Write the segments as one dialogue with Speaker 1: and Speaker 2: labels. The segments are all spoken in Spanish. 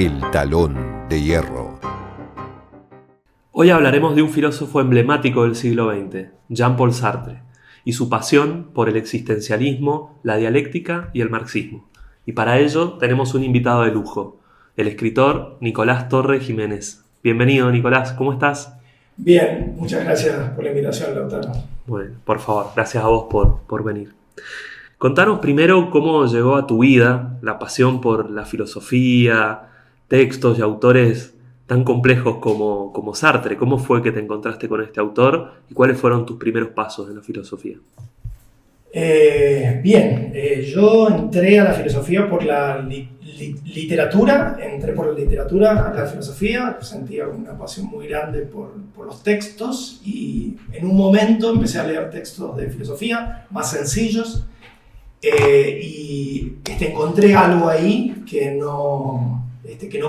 Speaker 1: El Talón de Hierro.
Speaker 2: Hoy hablaremos de un filósofo emblemático del siglo XX, Jean-Paul Sartre, y su pasión por el existencialismo, la dialéctica y el marxismo. Y para ello tenemos un invitado de lujo, el escritor Nicolás Torre Jiménez. Bienvenido, Nicolás, ¿cómo estás?
Speaker 3: Bien, muchas gracias por la invitación, Lautaro.
Speaker 2: Bueno, por favor, gracias a vos por venir. Contanos primero cómo llegó a tu vida la pasión por la filosofía, textos y autores tan complejos como Sartre. ¿Cómo fue que te encontraste con este autor y cuáles fueron tus primeros pasos en la filosofía?
Speaker 3: Yo entré a la filosofía por la literatura, entré por la literatura a la filosofía, sentía una pasión muy grande por los textos y en un momento empecé a leer textos de filosofía más sencillos y encontré algo ahí que no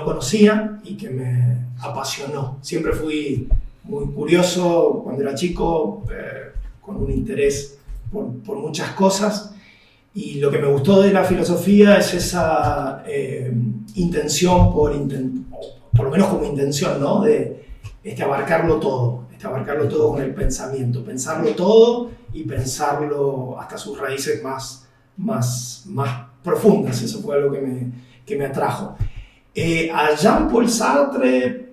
Speaker 3: conocía y que me apasionó. Siempre fui muy curioso cuando era chico, con un interés por muchas cosas, y lo que me gustó de la filosofía es esa intención, por lo menos como intención, ¿no? De abarcarlo todo con el pensamiento, pensarlo todo y pensarlo hasta sus raíces más profundas. Eso fue algo que me atrajo. A Jean-Paul Sartre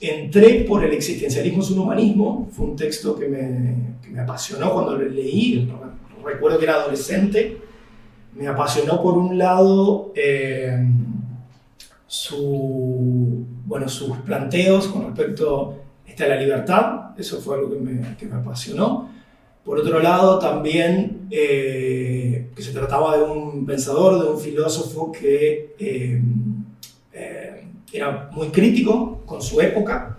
Speaker 3: entré por el existencialismo es un humanismo. Fue un texto que me apasionó cuando lo leí. Recuerdo que era adolescente. Me apasionó por un lado sus planteos con respecto a la libertad. Eso fue algo que me apasionó. Por otro lado, también que se trataba de un pensador, de un filósofo que era muy crítico con su época,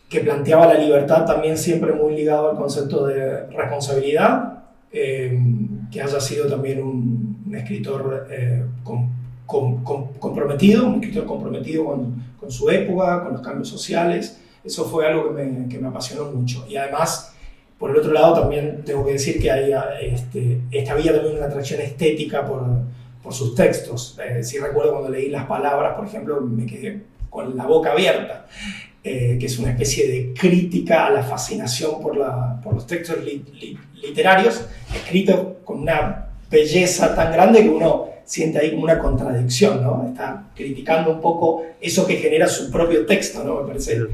Speaker 3: que planteaba la libertad también siempre muy ligado al concepto de responsabilidad, que haya sido también un escritor comprometido, un escritor comprometido con su época, con los cambios sociales. Eso fue algo que me apasionó mucho. Y además, por el otro lado, también tengo que decir que había también una atracción estética por sus textos. Sí recuerdo cuando leí Las Palabras, por ejemplo, me quedé con la boca abierta, que es una especie de crítica a la fascinación por los textos literarios, escritos con una belleza tan grande que uno siente ahí como una contradicción, ¿no? Está criticando un poco eso que genera su propio texto, ¿no? Me parece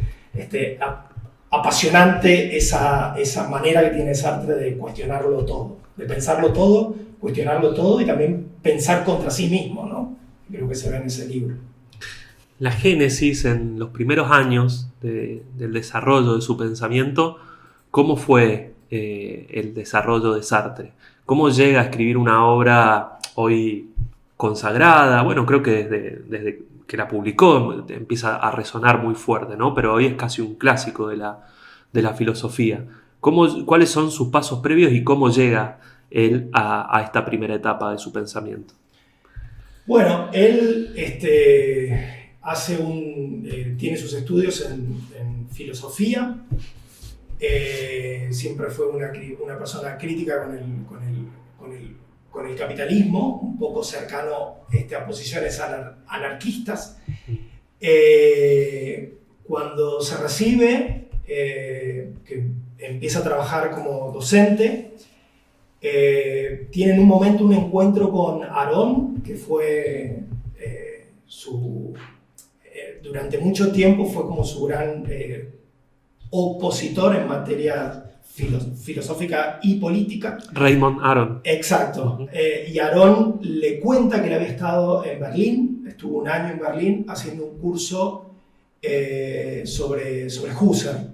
Speaker 3: apasionante esa manera que tiene Sartre de cuestionarlo todo, de pensarlo todo, cuestionarlo todo y también pensar contra sí mismo, ¿no? Creo que se ve en ese libro.
Speaker 2: La génesis en los primeros años del desarrollo de su pensamiento, ¿cómo fue el desarrollo de Sartre? ¿Cómo llega a escribir una obra hoy consagrada? Bueno, creo que desde que la publicó empieza a resonar muy fuerte, ¿no? Pero hoy es casi un clásico de la filosofía. ¿Cuáles son sus pasos previos y cómo llega él a esta primera etapa de su pensamiento?
Speaker 3: Bueno, él tiene sus estudios en filosofía. Siempre fue una persona crítica con el capitalismo, un poco cercano a posiciones anarquistas. Cuando se recibe, que empieza a trabajar como docente, tiene en un momento un encuentro con Aron, que fue durante mucho tiempo fue como su gran opositor en materia filosófica y política.
Speaker 2: Raymond Aron.
Speaker 3: Exacto. Y Aron le cuenta que él había estado en Berlín, estuvo un año en Berlín haciendo un curso sobre Husserl.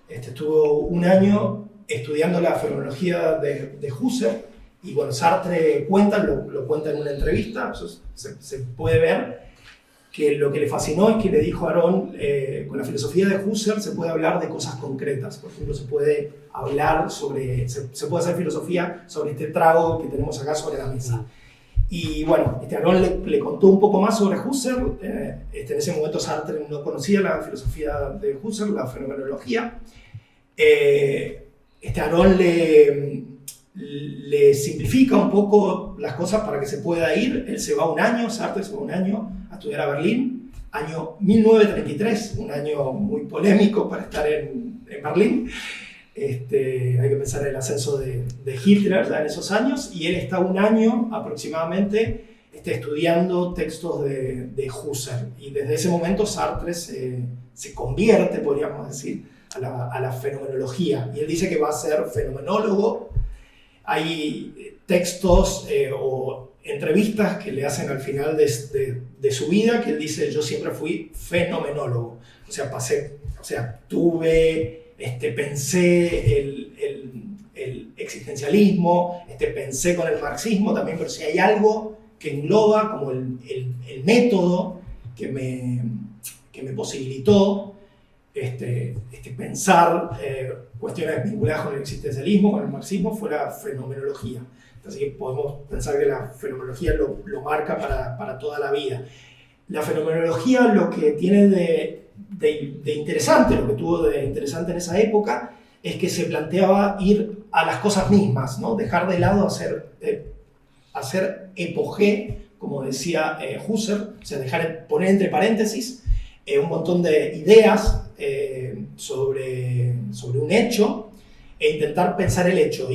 Speaker 3: Estuvo un año estudiando la fenomenología de Husserl, y bueno, Sartre lo cuenta en una entrevista, eso se puede ver, que lo que le fascinó es que le dijo a Aron, con la filosofía de Husserl se puede hablar de cosas concretas. Por ejemplo, se puede hacer filosofía sobre este trago que tenemos acá sobre la mesa. Y bueno, Aron le contó un poco más sobre Husserl. En ese momento Sartre no conocía la filosofía de Husserl, la fenomenología. Aron le simplifica un poco las cosas para que se pueda ir. Él se va un año, Sartre se va un año a estudiar a Berlín, año 1933, un año muy polémico para estar en Berlín. Hay que pensar en el ascenso de Hitler ya en esos años, y él está un año aproximadamente estudiando textos de Husserl, y desde ese momento Sartre se convierte, podríamos decir, a la fenomenología, y él dice que va a ser fenomenólogo. Hay textos o entrevistas que le hacen al final de su vida que él dice: yo siempre fui fenomenólogo, o sea, pensé el existencialismo, pensé con el marxismo también, pero si hay algo que engloba como el método que me posibilitó pensar cuestiones vinculadas con el existencialismo, con el marxismo, fue la fenomenología. Así que podemos pensar que la fenomenología lo marca para toda la vida. La fenomenología lo que tiene de interesante, lo que tuvo de interesante en esa época, es que se planteaba ir a las cosas mismas, ¿no? Dejar de lado hacer epogé, como decía Husserl, o sea, poner entre paréntesis un montón de ideas sobre un hecho, e intentar pensar el hecho,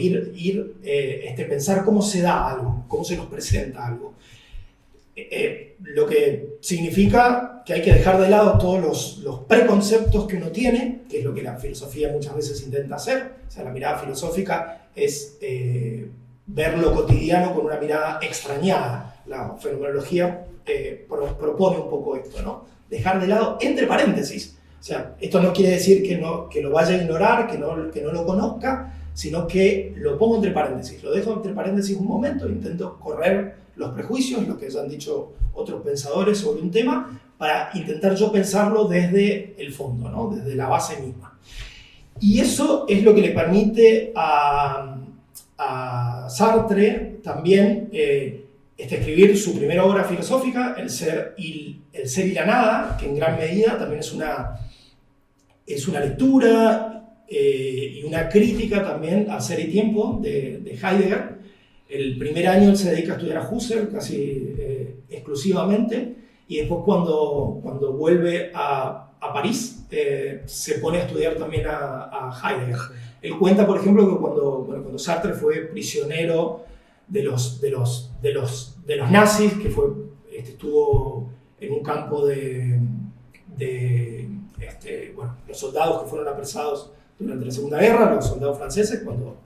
Speaker 3: pensar cómo se da algo, cómo se nos presenta algo. Lo que significa que hay que dejar de lado todos los preconceptos que uno tiene, que es lo que la filosofía muchas veces intenta hacer. O sea, la mirada filosófica es ver lo cotidiano con una mirada extrañada. La fenomenología propone un poco esto, ¿no? Dejar de lado, entre paréntesis. O sea, esto no quiere decir que lo vaya a ignorar, que no lo conozca, sino que lo pongo entre paréntesis. Lo dejo entre paréntesis un momento, intento correr los prejuicios, lo que ya han dicho otros pensadores sobre un tema, para intentar yo pensarlo desde el fondo, ¿no? Desde la base misma. Y eso es lo que le permite a Sartre también escribir su primera obra filosófica, El ser y la nada, que en gran medida también es una lectura y una crítica también a Ser y Tiempo de Heidegger. El primer año él se dedica a estudiar a Husserl casi exclusivamente, y después cuando vuelve a París se pone a estudiar también a Heidegger. Él cuenta, por ejemplo, que cuando Sartre fue prisionero de los nazis, que estuvo en un campo los soldados que fueron apresados durante la Segunda Guerra, los soldados franceses, cuando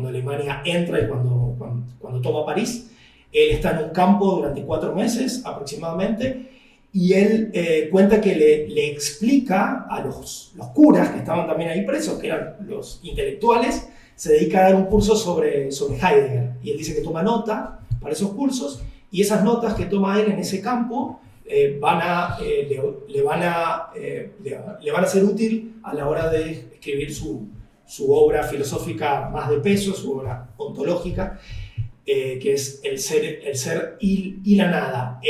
Speaker 3: Alemania entra y cuando toma París, él está en un campo durante 4 meses aproximadamente, y él cuenta que le explica a los curas que estaban también ahí presos, que eran los intelectuales, se dedica a dar un curso sobre Heidegger, y él dice que toma nota para esos cursos, y esas notas que toma él en ese campo le van a ser útil a la hora de escribir su obra filosófica más de peso, su obra ontológica, que es El ser y la nada.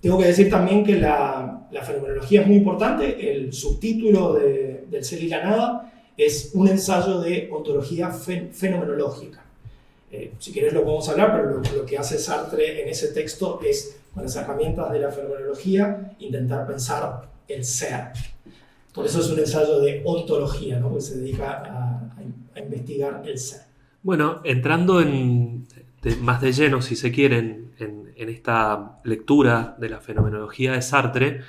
Speaker 3: Tengo que decir también que la fenomenología es muy importante. El subtítulo del Ser y la nada es un ensayo de ontología fenomenológica. Si querés lo podemos hablar, pero lo que hace Sartre en ese texto es, con las herramientas de la fenomenología, intentar pensar el ser. Por eso es un ensayo de ontología, ¿no? Que se dedica a investigar el ser.
Speaker 2: Bueno, entrando más de lleno, si se quiere, en esta lectura de la fenomenología de Sartre,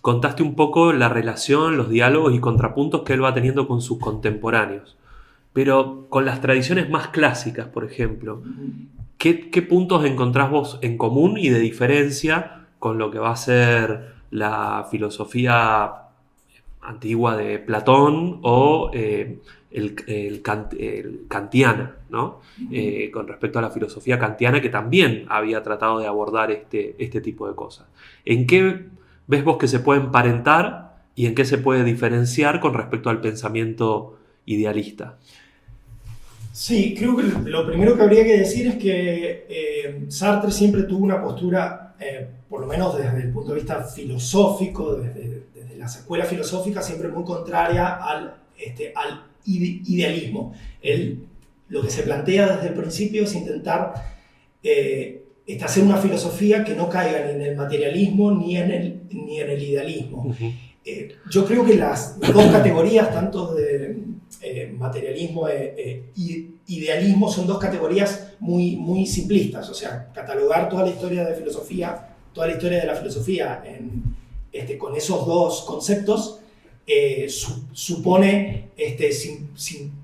Speaker 2: contaste un poco la relación, los diálogos y contrapuntos que él va teniendo con sus contemporáneos. Pero con las tradiciones más clásicas, por ejemplo, ¿qué puntos encontrás vos en común y de diferencia con lo que va a ser la filosofía antigua de Platón o el kantiana, ¿no? Con respecto a la filosofía kantiana, que también había tratado de abordar este tipo de cosas? ¿En qué ves vos que se puede emparentar y en qué se puede diferenciar con respecto al pensamiento idealista?
Speaker 3: Sí, creo que lo primero que habría que decir es que Sartre siempre tuvo una postura, por lo menos desde el punto de vista filosófico, desde las escuelas filosóficas, siempre muy contraria al idealismo. Él lo que se plantea desde el principio es intentar hacer una filosofía que no caiga ni en el materialismo ni en el idealismo.
Speaker 2: Ujú.
Speaker 3: Yo creo que las dos categorías, tanto de materialismo e idealismo, son dos categorías muy, muy simplistas. O sea, catalogar toda la historia de la filosofía con esos dos conceptos supone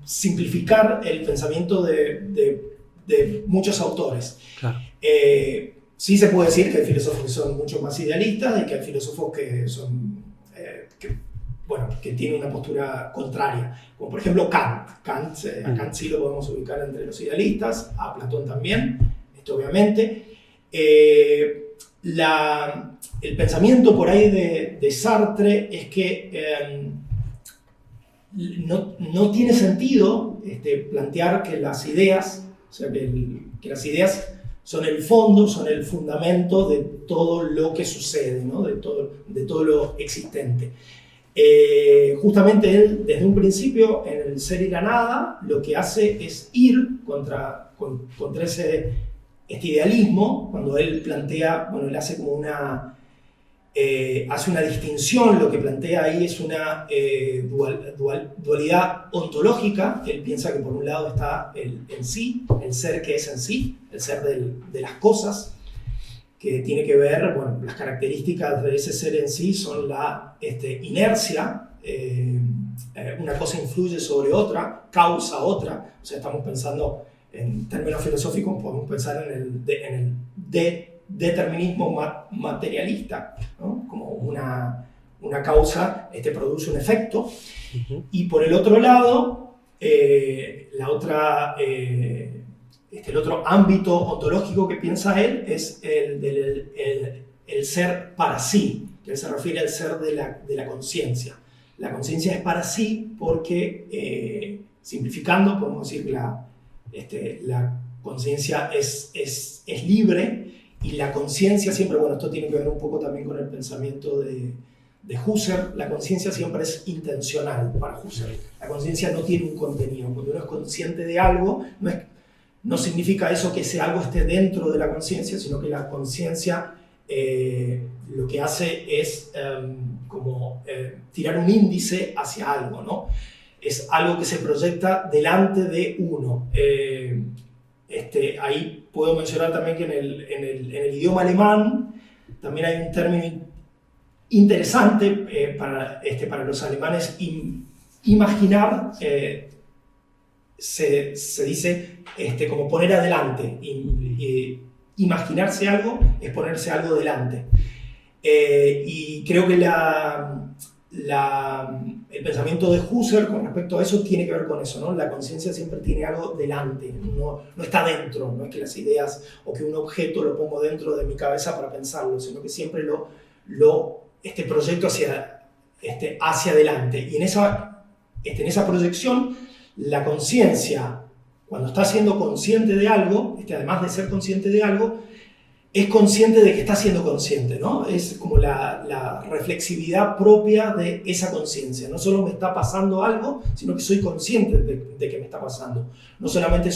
Speaker 3: simplificar el pensamiento de muchos autores.
Speaker 2: Claro.
Speaker 3: Sí se puede decir que hay filósofos que son mucho más idealistas y que hay filósofos que son que tienen una postura contraria, como por ejemplo Kant. A Kant sí lo podemos ubicar entre los idealistas, a Platón también, obviamente. El pensamiento por ahí de Sartre es que no tiene sentido plantear que las ideas, o sea, que las ideas son el fondo, son el fundamento de todo lo que sucede, ¿no? de todo lo existente. Justamente él, desde un principio, en el Ser y la Nada, lo que hace es ir contra este idealismo, cuando él plantea, él hace como hace una distinción, lo que plantea ahí es una dualidad ontológica. Él piensa que por un lado está el en sí, el ser que es en sí, el ser de las cosas, que tiene que ver, las características de ese ser en sí son la inercia, una cosa influye sobre otra, causa otra. O sea, estamos pensando en términos filosóficos, podemos pensar en el determinismo materialista, ¿no? Como una causa produce un efecto.
Speaker 2: Uh-huh.
Speaker 3: Y por el otro lado, el otro ámbito ontológico que piensa él es el ser para sí, que él se refiere al ser de la conciencia. La conciencia es para sí porque, simplificando, podemos decir que la conciencia es libre, y la conciencia siempre, esto tiene que ver un poco también con el pensamiento de Husserl. La conciencia siempre es intencional para Husserl. La conciencia no tiene un contenido. Cuando uno es consciente de algo, no significa eso que ese algo esté dentro de la conciencia, sino que la conciencia lo que hace es tirar un índice hacia algo, ¿no? Es algo que se proyecta delante de uno. Ahí puedo mencionar también que en el idioma alemán también hay un término interesante para los alemanes. Imaginar se dice como poner adelante. Imaginarse algo es ponerse algo delante. Y creo que el pensamiento de Husserl con respecto a eso tiene que ver con eso, ¿no? La conciencia siempre tiene algo delante, no está dentro, no es que las ideas o que un objeto lo pongo dentro de mi cabeza para pensarlo, sino que siempre lo proyecto hacia adelante. Y en esa proyección, la conciencia, cuando está siendo consciente de algo, además de ser consciente de algo, es consciente de que está siendo consciente, ¿no? Es como la reflexividad propia de esa conciencia. No solo me está pasando algo, sino que soy consciente de que me está pasando. No solamente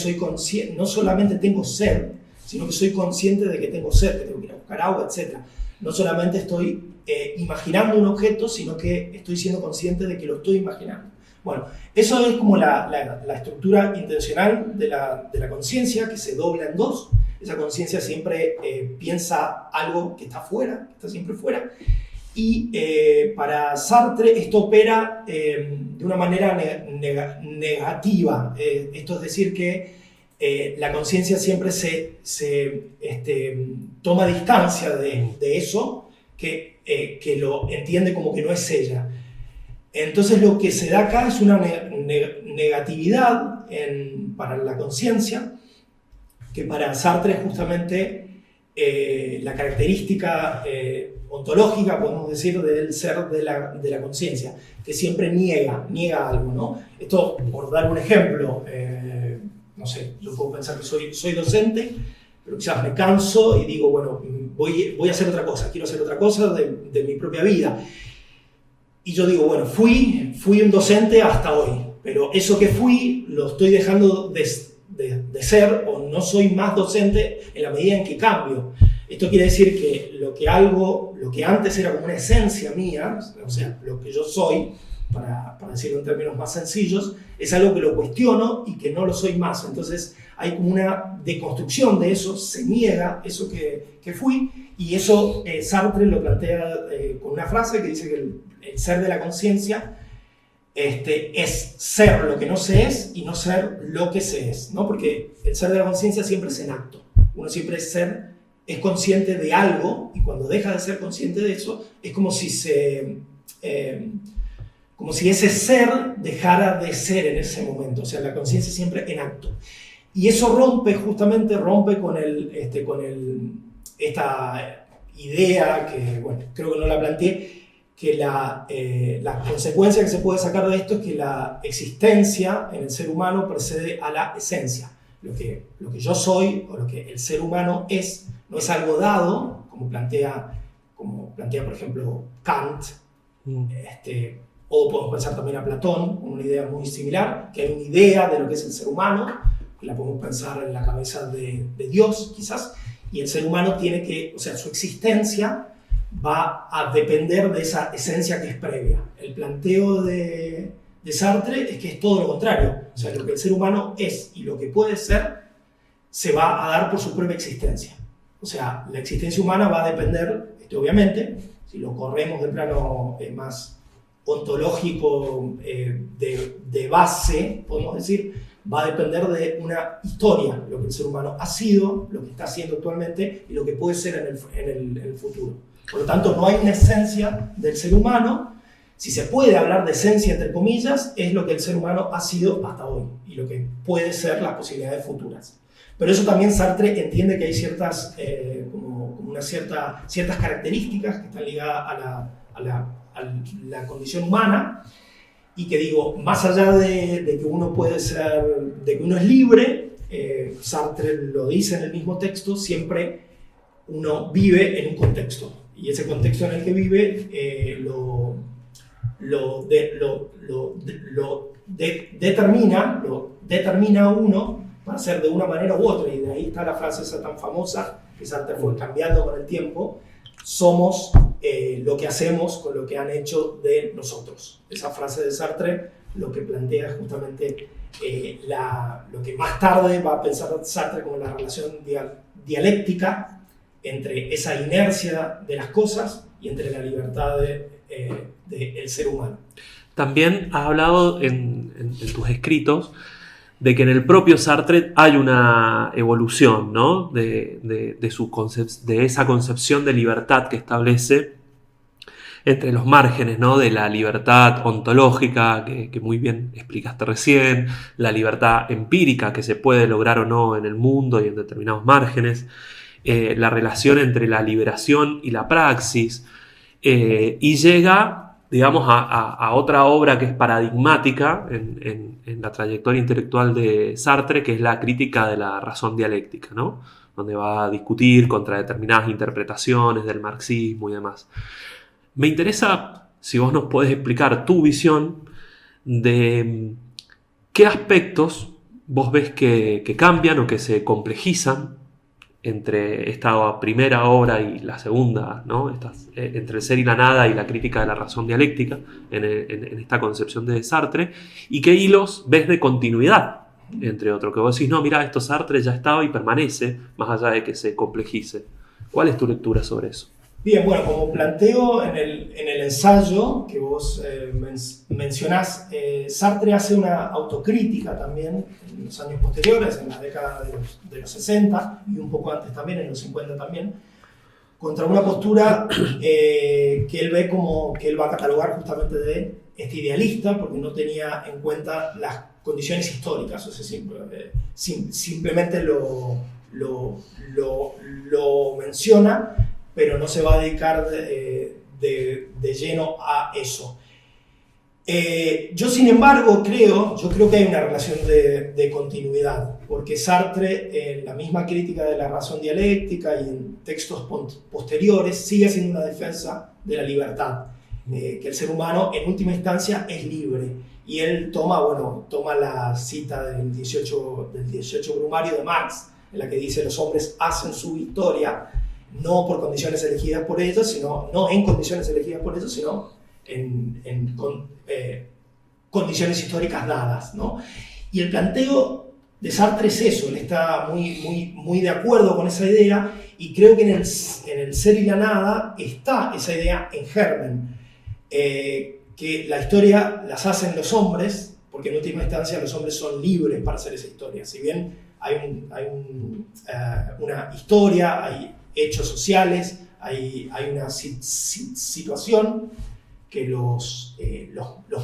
Speaker 3: tengo sed, sino que soy consciente de que tengo sed, que tengo que ir a buscar agua, etc. No solamente estoy imaginando un objeto, sino que estoy siendo consciente de que lo estoy imaginando. Bueno, eso es como la estructura intencional de la conciencia, que se dobla en dos. Esa conciencia siempre piensa algo que está fuera, que está siempre fuera. Y para Sartre esto opera de una manera negativa. Esto es decir que la conciencia siempre se toma distancia de eso, que lo entiende como que no es ella. Entonces lo que se da acá es una negatividad para la conciencia, que para Sartre es justamente la característica ontológica, podemos decir, del ser de la conciencia, que siempre niega algo, ¿no? Esto, por dar un ejemplo, no sé, yo puedo pensar que soy docente, pero quizás me canso y digo, bueno, voy a hacer otra cosa, quiero hacer otra cosa de mi propia vida. Y yo digo, bueno, fui un docente hasta hoy, pero eso que fui lo estoy dejando de ser, o no soy más docente en la medida en que cambio. Esto quiere decir que lo que antes era como una esencia mía, o sea, lo que yo soy, para decirlo en términos más sencillos, es algo que lo cuestiono y que no lo soy más. Entonces hay como una deconstrucción de eso, se niega eso que fui, y eso Sartre lo plantea con una frase que dice que el ser de la conciencia es ser lo que no se es y no ser lo que se es, ¿no? Porque el ser de la conciencia siempre es en acto. Uno siempre es consciente de algo, y cuando deja de ser consciente de eso, es como si ese ser dejara de ser en ese momento. O sea, la conciencia siempre en acto. Y eso rompe con esta idea que, bueno, creo que no la planteé, que la consecuencia que se puede sacar de esto es que la existencia en el ser humano precede a la esencia. Lo que yo soy, o lo que el ser humano es, no es algo dado, como plantea por ejemplo, Kant, o podemos pensar también a Platón, con una idea muy similar, que hay una idea de lo que es el ser humano, que la podemos pensar en la cabeza de Dios, quizás, y el ser humano tiene que, o sea, su existencia va a depender de esa esencia que es previa. El planteo de Sartre es que es todo lo contrario. O sea, lo que el ser humano es y lo que puede ser se va a dar por su propia existencia. O sea, la existencia humana va a depender, obviamente, si lo corremos de plano más ontológico, de base, podemos decir, va a depender de una historia, lo que el ser humano ha sido, lo que está haciendo actualmente y lo que puede ser en el futuro. Por lo tanto, no hay una esencia del ser humano. Si se puede hablar de esencia, entre comillas, es lo que el ser humano ha sido hasta hoy y lo que puede ser las posibilidades futuras. Pero eso también Sartre entiende que hay ciertas características que están ligadas a la condición humana, y que digo, más allá de que uno puede ser, de que uno es libre, Sartre lo dice en el mismo texto, siempre uno vive en un contexto, y ese contexto en el que vive determina uno para ser de una manera u otra, y de ahí está la frase esa tan famosa que Sartre fue cambiando con el tiempo: somos lo que hacemos con lo que han hecho de nosotros. Esa frase de Sartre lo que plantea es justamente lo que más tarde va a pensar Sartre como la relación dialéctica entre esa inercia de las cosas y entre la libertad del ser humano.
Speaker 2: También has hablado en tus escritos de que en el propio Sartre hay una evolución, ¿no? de esa concepción de libertad que establece entre los márgenes, ¿no? De la libertad ontológica, que muy bien explicaste recién, la libertad empírica que se puede lograr o no en el mundo y en determinados márgenes, la relación entre la liberación y la praxis, y llega, digamos, a otra obra que es paradigmática en la trayectoria intelectual de Sartre, que es la crítica de la razón dialéctica, ¿no? Donde va a discutir contra determinadas interpretaciones del marxismo y demás. Me interesa si vos nos podés explicar tu visión de qué aspectos vos ves que cambian o que se complejizan entre esta primera obra y la segunda, ¿no? Entre el ser y la nada y la crítica de la razón dialéctica en esta concepción de Sartre, y qué hilos ves de continuidad, entre otros, que vos decís, no, mira, esto Sartre ya estaba y permanece, más allá de que se complejice. ¿Cuál es tu lectura sobre eso?
Speaker 3: Bien, bueno, como planteo en el ensayo que vos mencionás, Sartre hace una autocrítica también en los años posteriores, en la década de los 60 y un poco antes también, en los 50 también, contra una postura que él ve como que él va a catalogar justamente de idealista, porque no tenía en cuenta las condiciones históricas, o sea, simplemente lo menciona, pero no se va a dedicar de lleno a eso. Yo, sin embargo, creo que hay una relación de continuidad, porque Sartre, en la misma crítica de la razón dialéctica y en textos posteriores, sigue haciendo una defensa de la libertad, que el ser humano, en última instancia, es libre. y él toma la cita del 18 Brumario de Marx, en la que dice: los hombres hacen su historia no por condiciones elegidas por ellos, sino no en condiciones elegidas por ellos, sino en condiciones históricas dadas, ¿no? Y el planteo de Sartre es eso, él está muy de acuerdo con esa idea, y creo que en el ser y la nada está esa idea en germen, que la historia las hacen los hombres, porque en última instancia los hombres son libres para hacer esa historia. Si bien hay una historia, hay hechos sociales, hay una situación que los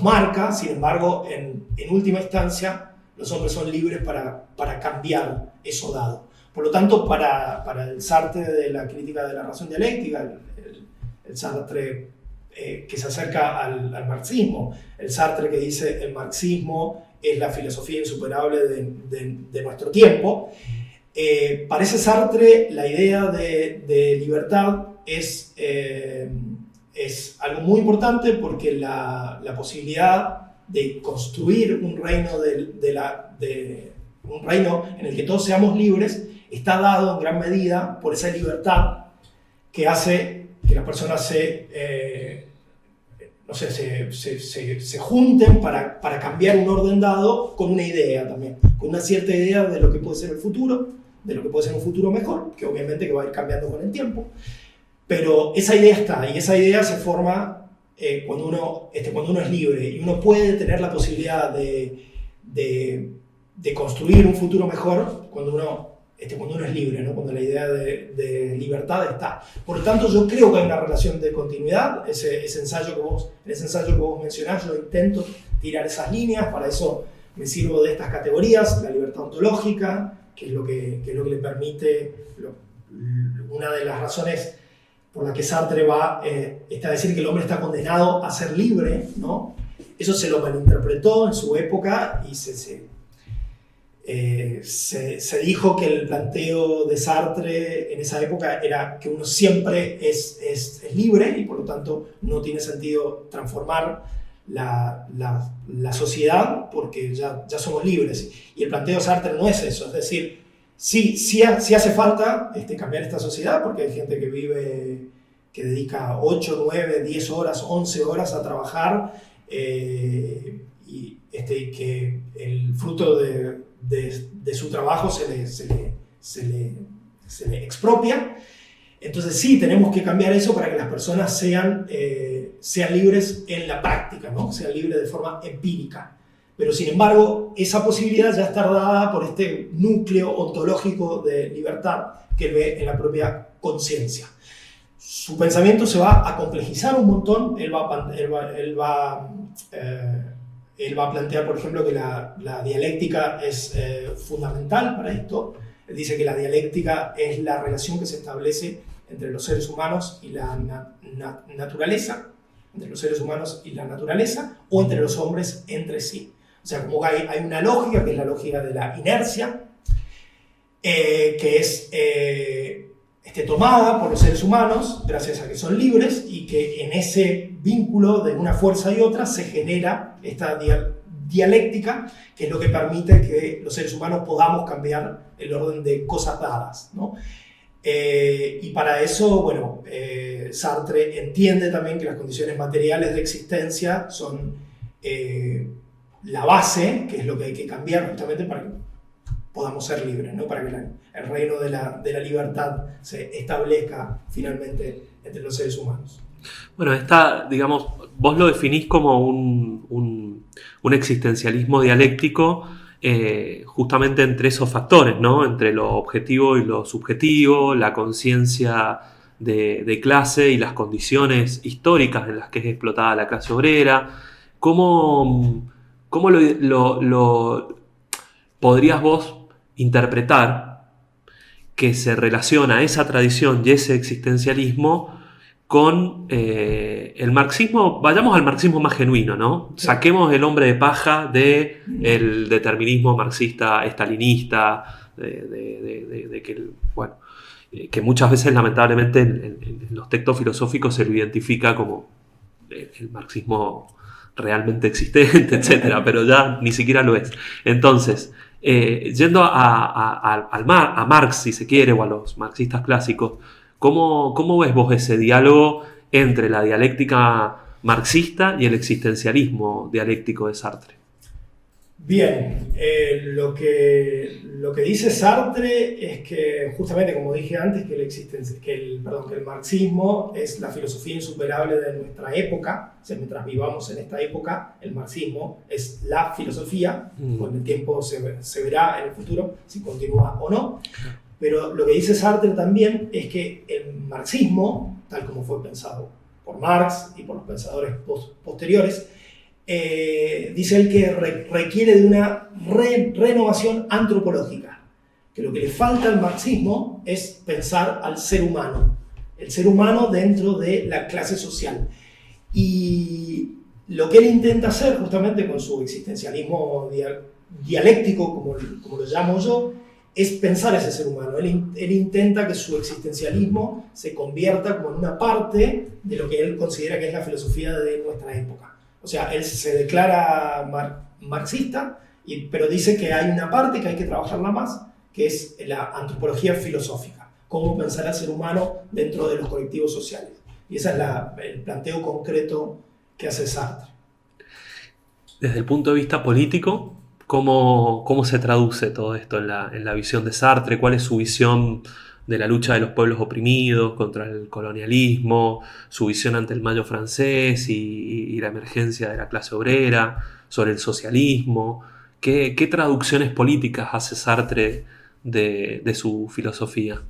Speaker 3: marca, sin embargo, en última instancia, los hombres son libres para cambiar eso dado. Por lo tanto, para el Sartre de la crítica de la razón dialéctica, el Sartre que se acerca al marxismo, el Sartre que dice el marxismo es la filosofía insuperable de nuestro tiempo, para ese Sartre la idea de libertad es algo muy importante, porque la posibilidad de construir un reino, un reino en el que todos seamos libres está dado en gran medida por esa libertad que hace que las personas se junten para cambiar un orden dado con una idea también, con una cierta idea de lo que puede ser el futuro, de lo que puede ser un futuro mejor, que obviamente que va a ir cambiando con el tiempo. Pero esa idea está, y esa idea se forma cuando uno es libre, y uno puede tener la posibilidad de construir un futuro mejor cuando uno es libre, ¿no? Cuando la idea de libertad está. Por lo tanto, yo creo que hay una relación de continuidad. Ese ensayo que vos mencionás, yo intento tirar esas líneas, para eso me sirvo de estas categorías: la libertad ontológica, que es lo que le permite, una de las razones por la que Sartre está a decir que el hombre está condenado a ser libre, ¿no? Eso se lo malinterpretó en su época, y se dijo que el planteo de Sartre en esa época era que uno siempre es libre, y por lo tanto no tiene sentido transformar la sociedad, porque ya somos libres. Y el planteo de Sartre no es eso, es decir, sí hace falta cambiar esta sociedad, porque hay gente que dedica 8, 9, 10 horas, 11 horas a trabajar, y que el fruto de su trabajo se le expropia. Entonces sí, tenemos que cambiar eso para que las personas sean libres en la práctica, ¿no? Sean libres de forma empírica. Pero sin embargo, esa posibilidad ya está dada por este núcleo ontológico de libertad que él ve en la propia conciencia. Su pensamiento se va a complejizar un montón. Él va a plantear, por ejemplo, que la dialéctica es fundamental para esto. Él dice que la dialéctica es la relación que se establece entre los seres humanos y la naturaleza, entre los seres humanos y la naturaleza, o entre los hombres entre sí. O sea, como hay una lógica, que es la lógica de la inercia, que es tomada por los seres humanos, gracias a que son libres, y que en ese vínculo de una fuerza y otra se genera esta dialéctica, que es lo que permite que los seres humanos podamos cambiar el orden de cosas dadas, ¿no? Y para eso, Sartre entiende también que las condiciones materiales de existencia son la base, que es lo que hay que cambiar justamente para que podamos ser libres, ¿no? Para que el reino de la libertad se establezca finalmente entre los seres humanos.
Speaker 2: Bueno, digamos, vos lo definís como un existencialismo dialéctico, justamente entre esos factores, ¿no? Entre lo objetivo y lo subjetivo, la conciencia de clase y las condiciones históricas en las que es explotada la clase obrera. ¿Cómo lo podrías vos interpretar que se relaciona esa tradición y ese existencialismo con el marxismo? Vayamos al marxismo más genuino, ¿no? Sí. Saquemos el hombre de paja del determinismo marxista estalinista, que muchas veces lamentablemente en los textos filosóficos se lo identifica como el marxismo realmente existente, etcétera, pero ya ni siquiera lo es. Entonces, yendo a Marx, si se quiere, o a los marxistas clásicos, ¿cómo ves vos ese diálogo entre la dialéctica marxista y el existencialismo dialéctico de Sartre?
Speaker 3: Bien, lo que dice Sartre es que, justamente como dije antes, que el marxismo es la filosofía insuperable de nuestra época. O sea, mientras vivamos en esta época, el marxismo es la filosofía. Con el tiempo se verá en el futuro si continúa o no. Pero lo que dice Sartre también es que el marxismo, tal como fue pensado por Marx y por los pensadores posteriores, dice él que requiere de una renovación antropológica, que lo que le falta al marxismo es pensar al ser humano, el ser humano dentro de la clase social. Y lo que él intenta hacer justamente con su existencialismo dialéctico, como lo llamo yo, es pensar ese ser humano. Él intenta que su existencialismo se convierta como en una parte de lo que él considera que es la filosofía de nuestra época. O sea, él se declara marxista, pero dice que hay una parte que hay que trabajarla más, que es la antropología filosófica, cómo pensar al ser humano dentro de los colectivos sociales. Y ese es el planteo concreto que hace Sartre.
Speaker 2: Desde el punto de vista político, ¿cómo se traduce todo esto en la visión de Sartre? ¿Cuál es su visión de la lucha de los pueblos oprimidos contra el colonialismo, su visión ante el Mayo francés y la emergencia de la clase obrera, sobre el socialismo? ¿Qué traducciones políticas hace Sartre de su filosofía?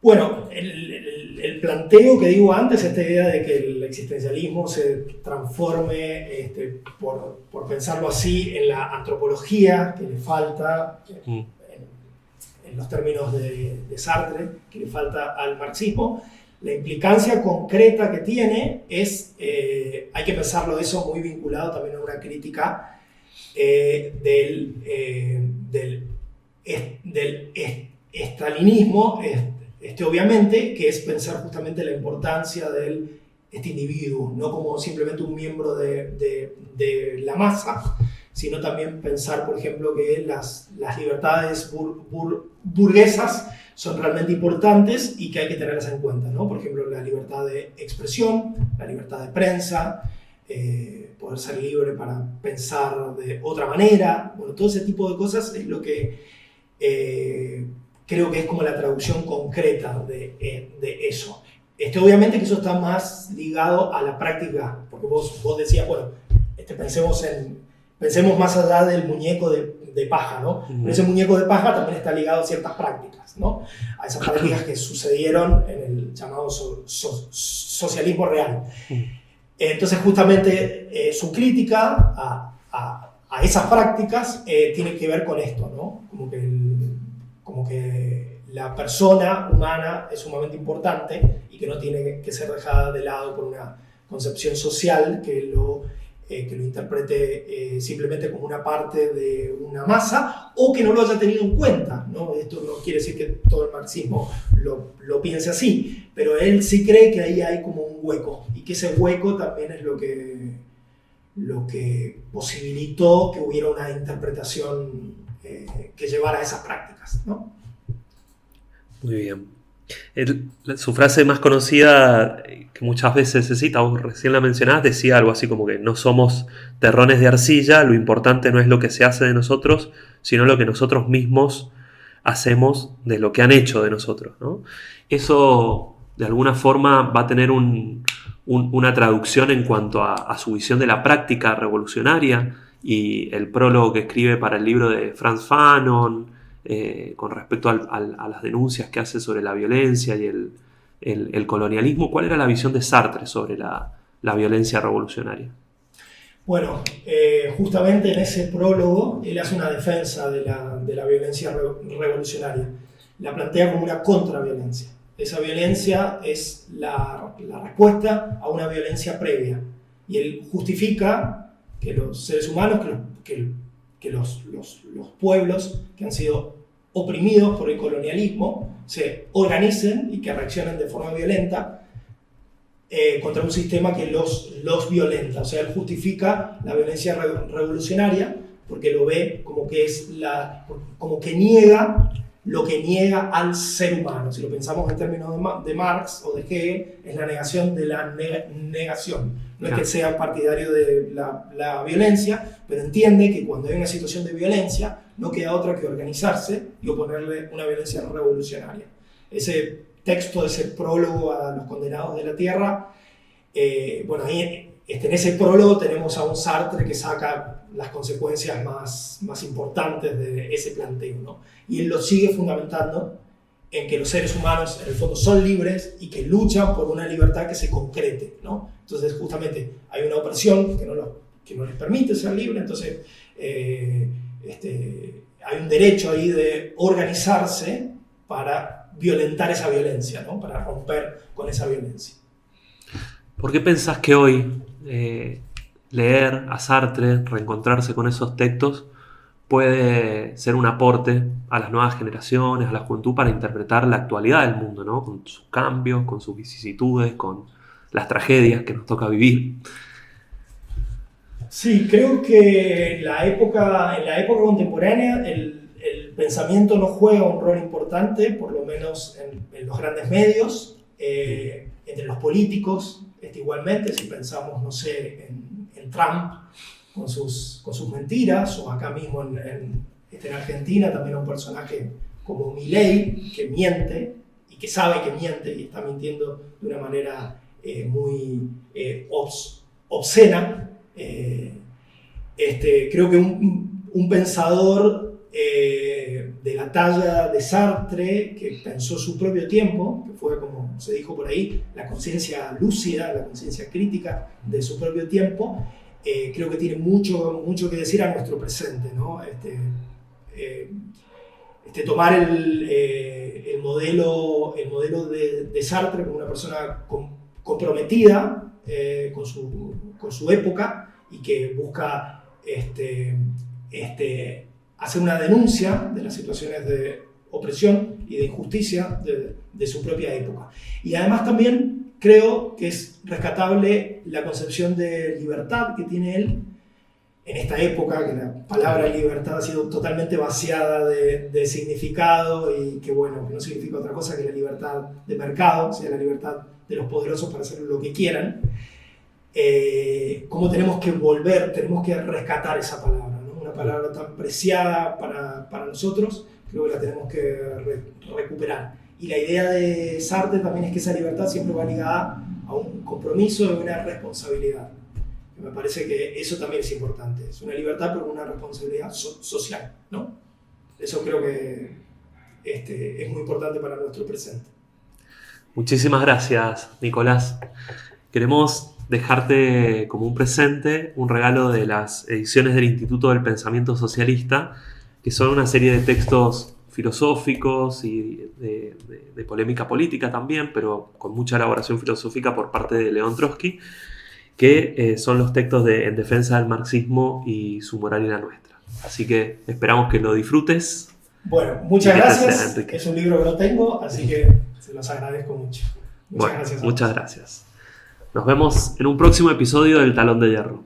Speaker 3: Bueno, el planteo que digo antes, esta idea de que el existencialismo se transforme, por pensarlo así, en la antropología que le falta, en los términos de Sartre, que le falta al marxismo, la implicancia concreta que tiene es, hay que pensarlo eso muy vinculado también a una crítica del estalinismo, obviamente, que es pensar justamente la importancia de este individuo, no como simplemente un miembro de la masa, sino también pensar, por ejemplo, que las libertades burguesas son realmente importantes y que hay que tenerlas en cuenta, ¿no? Por ejemplo, la libertad de expresión, la libertad de prensa, poder ser libre para pensar de otra manera. Bueno, todo ese tipo de cosas es lo que creo que es como la traducción concreta de eso. Obviamente que eso está más ligado a la práctica, porque vos decías, bueno, pensemos más allá del muñeco de paja, ¿no? Pero ese muñeco de paja también está ligado a ciertas prácticas, ¿no? A esas prácticas que sucedieron en el llamado socialismo real. Entonces, justamente, su crítica a esas prácticas tiene que ver con esto, ¿no? Como que la persona humana es sumamente importante y que no tiene que ser dejada de lado por una concepción social que lo interprete simplemente como una parte de una masa o que no lo haya tenido en cuenta, ¿no? Esto no quiere decir que todo el marxismo lo piense así, pero él sí cree que ahí hay como un hueco y que ese hueco también es lo que posibilitó que hubiera una interpretación que llevara a esas prácticas, ¿no?
Speaker 2: Muy bien. Su frase más conocida, que muchas veces se cita, vos recién la mencionás, decía algo así como que no somos terrones de arcilla, lo importante no es lo que se hace de nosotros, sino lo que nosotros mismos hacemos de lo que han hecho de nosotros, ¿no? Eso de alguna forma va a tener una traducción en cuanto a su visión de la práctica revolucionaria y el prólogo que escribe para el libro de Frantz Fanon, con respecto a las denuncias que hace sobre la violencia y el colonialismo. ¿Cuál era la visión de Sartre sobre la violencia revolucionaria?
Speaker 3: Bueno, justamente en ese prólogo él hace una defensa de la violencia revolucionaria. La plantea como una contraviolencia. Esa violencia es la respuesta a una violencia previa. Y él justifica que los seres humanos, que los pueblos que han sido oprimidos por el colonialismo se organicen y que reaccionen de forma violenta contra un sistema que los violenta. O sea, él justifica la violencia revolucionaria porque lo ve como que es como que niega lo que niega al ser humano. Si lo pensamos en términos de Marx o de Hegel, es la negación de la negación. No es que sea partidario de la violencia, pero entiende que cuando hay una situación de violencia, no queda otra que organizarse y oponerle una violencia revolucionaria. Ese texto, ese prólogo a los condenados de la tierra, bueno, ahí en ese prólogo tenemos a un Sartre que saca las consecuencias más importantes de ese planteo, ¿no? Y él lo sigue fundamentando en que los seres humanos en el fondo son libres y que luchan por una libertad que se concrete, ¿no? Entonces justamente hay una opresión que no les permite ser libres, entonces hay un derecho ahí de organizarse para violentar esa violencia, ¿no? Para romper con esa violencia.
Speaker 2: ¿Por qué pensás que hoy leer a Sartre, reencontrarse con esos textos, puede ser un aporte a las nuevas generaciones, a la juventud, para interpretar la actualidad del mundo, ¿no? Con sus cambios, con sus vicisitudes, con las tragedias que nos toca vivir?
Speaker 3: Sí, creo que en la época contemporánea el pensamiento no juega un rol importante, por lo menos en los grandes medios, entre los políticos, igualmente, si pensamos, no sé, en Trump con sus mentiras, o acá mismo en Argentina también un personaje como Milei, que miente y que sabe que miente y está mintiendo de una manera muy obscena. Creo que un pensador de la talla de Sartre, que pensó su propio tiempo, que fue, como se dijo por ahí, la conciencia lúcida, la conciencia crítica de su propio tiempo, creo que tiene mucho que decir a nuestro presente, ¿no? Tomar el modelo de Sartre como una persona comprometida con su época y que busca hacer una denuncia de las situaciones de opresión y de injusticia de su propia época. Y además también creo que es rescatable la concepción de libertad que tiene él en esta época, que la palabra libertad ha sido totalmente vaciada de significado y que, bueno, que no significa otra cosa que la libertad de mercado, o sea, la libertad de los poderosos para hacer lo que quieran. Cómo tenemos que rescatar esa palabra, ¿no? Una palabra tan preciada para nosotros, creo que la tenemos que recuperar. Y la idea de Sartre también es que esa libertad siempre va ligada a un compromiso y una responsabilidad. Y me parece que eso también es importante. Es una libertad, pero una responsabilidad social, ¿no? Eso creo que es muy importante para nuestro presente.
Speaker 2: Muchísimas gracias, Nicolás. Queremos dejarte como un presente un regalo de las ediciones del Instituto del Pensamiento Socialista, que son una serie de textos filosóficos y de polémica política también, pero con mucha elaboración filosófica por parte de León Trotsky, que son los textos En defensa del marxismo y su moral y la nuestra. Así que esperamos que lo disfrutes.
Speaker 3: Bueno, muchas gracias. Es un libro que no tengo, así que se los agradezco mucho. Muchas gracias.
Speaker 2: Muchas gracias. Nos vemos en un próximo episodio del Talón de Hierro.